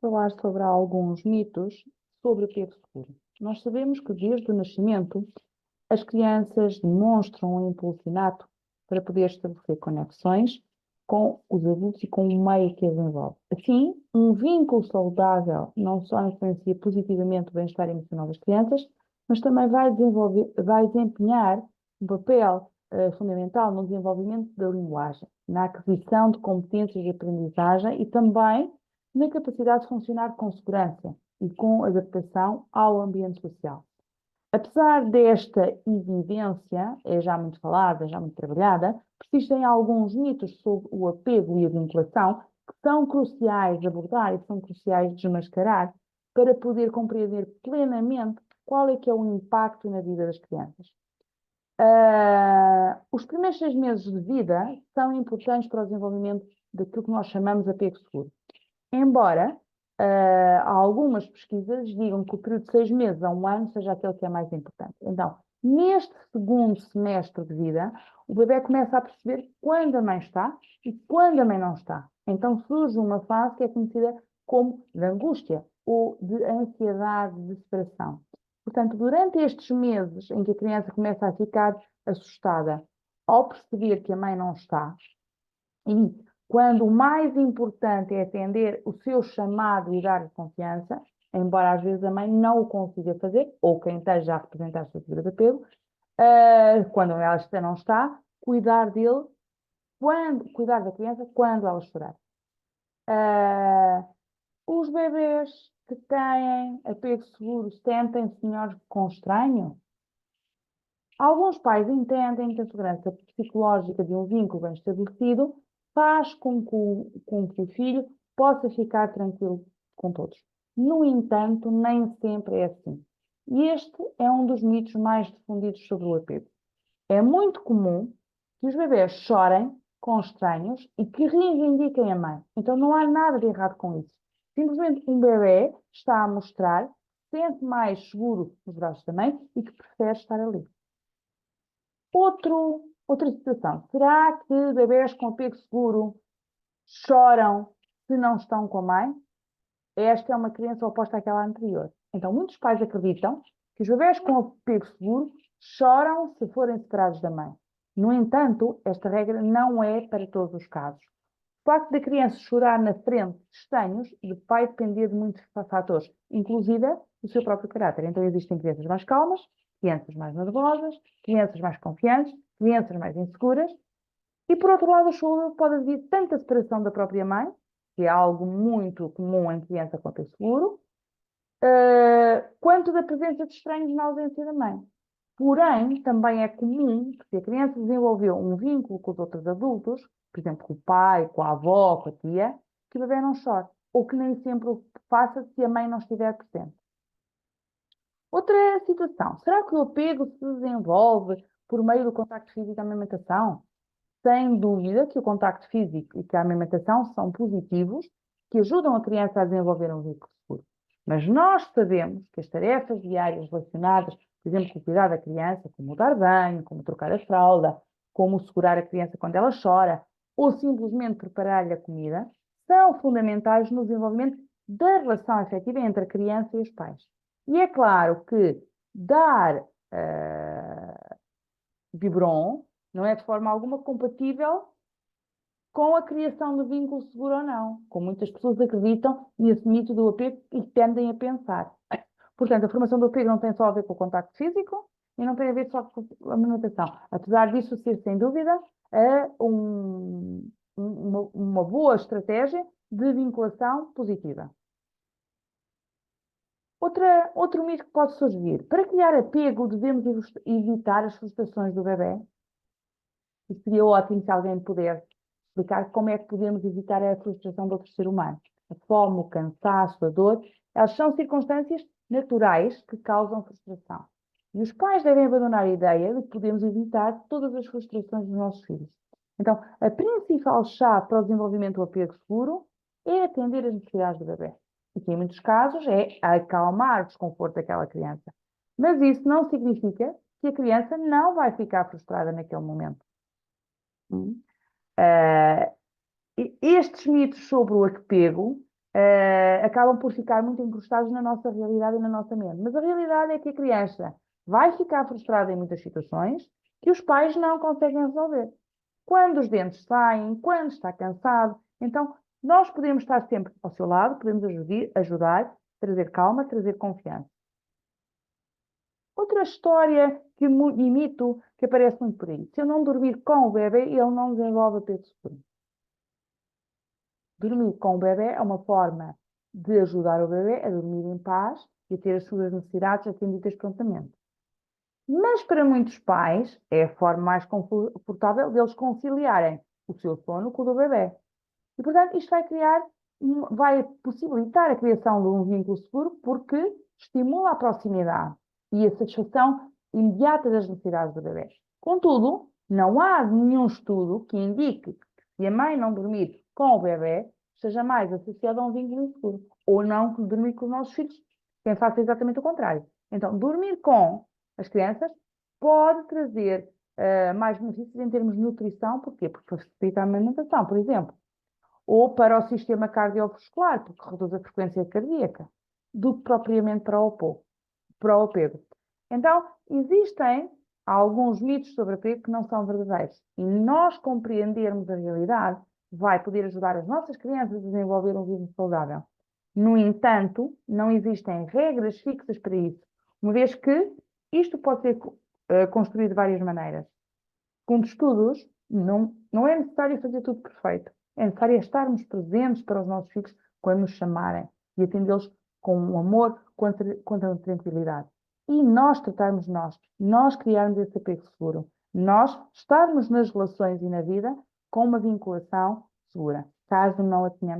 falar sobre alguns mitos sobre o apego seguro. Nós sabemos que desde o nascimento as crianças demonstram um impulso inato para poder estabelecer conexões com os adultos e com o meio que as envolve. Assim, um vínculo saudável não só influencia positivamente o bem-estar emocional das crianças, mas também vai desempenhar um papel fundamental no desenvolvimento da linguagem, na aquisição de competências de aprendizagem e também na capacidade de funcionar com segurança e com adaptação ao ambiente social. Apesar desta evidência, é já muito falada, já muito trabalhada, persistem alguns mitos sobre o apego e a vinculação que são cruciais de abordar e são cruciais de desmascarar para poder compreender plenamente qual é que é o impacto na vida das crianças. Os primeiros 6 meses de vida são importantes para o desenvolvimento daquilo que nós chamamos de apego seguro. Embora algumas pesquisas digam que o período de 6 meses a 1 ano seja aquele que é mais importante. Então, neste segundo semestre de vida, o bebê começa a perceber quando a mãe está e quando a mãe não está. Então surge uma fase que é conhecida como de angústia ou de ansiedade de separação. Portanto, durante estes meses em que a criança começa a ficar assustada ao perceber que a mãe não está, e quando o mais importante é atender o seu chamado e dar-lhe confiança, embora às vezes a mãe não o consiga fazer, ou quem esteja a representar a sua figura de apego, quando ela não está, cuidar dele, cuidar da criança quando ela chorar. Os bebês que têm apego seguro sentem-se melhor com estranho? Alguns pais entendem que a segurança psicológica de um vínculo bem estabelecido faz com que o filho possa ficar tranquilo com todos. No entanto, nem sempre é assim. E este é um dos mitos mais difundidos sobre o apego. É muito comum que os bebês chorem com estranhos e que reivindiquem a mãe. Então não há nada de errado com isso. Simplesmente um bebê está a mostrar que se sente mais seguro nos braços da mãe e que prefere estar ali. Outra situação. Será que bebês com apego seguro choram se não estão com a mãe? Esta é uma crença oposta àquela anterior. Então, muitos pais acreditam que os bebês com apego seguro choram se forem separados da mãe. No entanto, esta regra não é para todos os casos. O facto da criança chorar na frente de estranhos vai depender de muitos fatores, inclusive do seu próprio caráter. Então, existem crianças mais calmas, crianças mais nervosas, crianças mais confiantes, crianças mais inseguras. E, por outro lado, o choro pode haver tanto a separação da própria mãe, que é algo muito comum em criança com apego seguro, quanto da presença de estranhos na ausência da mãe. Porém, também é comum que se a criança desenvolveu um vínculo com os outros adultos, por exemplo, com o pai, com a avó, com a tia, que o bebê não chore, ou que nem sempre o faça se a mãe não estiver presente. Outra situação, será que o apego se desenvolve por meio do contacto físico da amamentação? Sem dúvida que o contacto físico e que a amamentação são positivos, que ajudam a criança a desenvolver um vínculo seguro. Mas nós sabemos que as tarefas diárias relacionadas, por exemplo, com o cuidado da criança, como dar banho, como trocar a fralda, como segurar a criança quando ela chora, ou simplesmente preparar-lhe a comida, são fundamentais no desenvolvimento da relação afetiva entre a criança e os pais. E é claro que dar biberon não é de forma alguma compatível com a criação de vínculo seguro ou não, como muitas pessoas acreditam nesse mito do apego e tendem a pensar. Portanto, a formação do apego não tem só a ver com o contacto físico e não tem a ver só com a alimentação. Apesar disso ser, sem dúvida, uma boa estratégia de vinculação positiva. Outro mito que pode surgir. Para criar apego, devemos evitar as frustrações do bebê? E seria ótimo se alguém pudesse explicar como é que podemos evitar a frustração do outro ser humano. A fome, o cansaço, a dor, elas são circunstâncias naturais que causam frustração. E os pais devem abandonar a ideia de que podemos evitar todas as frustrações dos nossos filhos. Então, a principal chave para o desenvolvimento do apego seguro é atender às necessidades do bebê. E que, em muitos casos, é acalmar o desconforto daquela criança. Mas isso não significa que a criança não vai ficar frustrada naquele momento. Estes mitos sobre o apego acabam por ficar muito incrustados na nossa realidade e na nossa mente. Mas a realidade é que a criança vai ficar frustrada em muitas situações que os pais não conseguem resolver. Quando os dentes saem, quando está cansado. Então, nós podemos estar sempre ao seu lado, podemos ajudar, trazer calma, trazer confiança. Outra história e mito que aparece muito por aí. Se eu não dormir com o bebê, ele não desenvolve apego seguro. Dormir com o bebê é uma forma de ajudar o bebê a dormir em paz e a ter as suas necessidades atendidas prontamente. Mas para muitos pais é a forma mais confortável deles conciliarem o seu sono com o do bebê. E, portanto, isto vai possibilitar a criação de um vínculo seguro porque estimula a proximidade e a satisfação imediata das necessidades do bebê. Contudo, não há nenhum estudo que indique que se a mãe não dormir com o bebê, esteja mais associada a um vínculo inseguro. Ou não dormir com os nossos filhos, quem faça exatamente o contrário. Então, dormir com as crianças pode trazer mais benefícios em termos de nutrição. Porquê? Porque facilita a alimentação, por exemplo. Ou para o sistema cardiovascular, porque reduz a frequência cardíaca, do que propriamente para o apego. Então, existem alguns mitos sobre apego que não são verdadeiros. E nós compreendermos a realidade vai poder ajudar as nossas crianças a desenvolver um vínculo saudável. No entanto, não existem regras fixas para isso, uma vez que isto pode ser construído de várias maneiras. Segundo estudos, não é necessário fazer tudo perfeito. É necessário estarmos presentes para os nossos filhos quando nos chamarem e atendê-los com um amor, com a tranquilidade. E nós tratarmos nós criarmos esse apego seguro, nós estarmos nas relações e na vida com uma vinculação segura, caso não a tenhamos.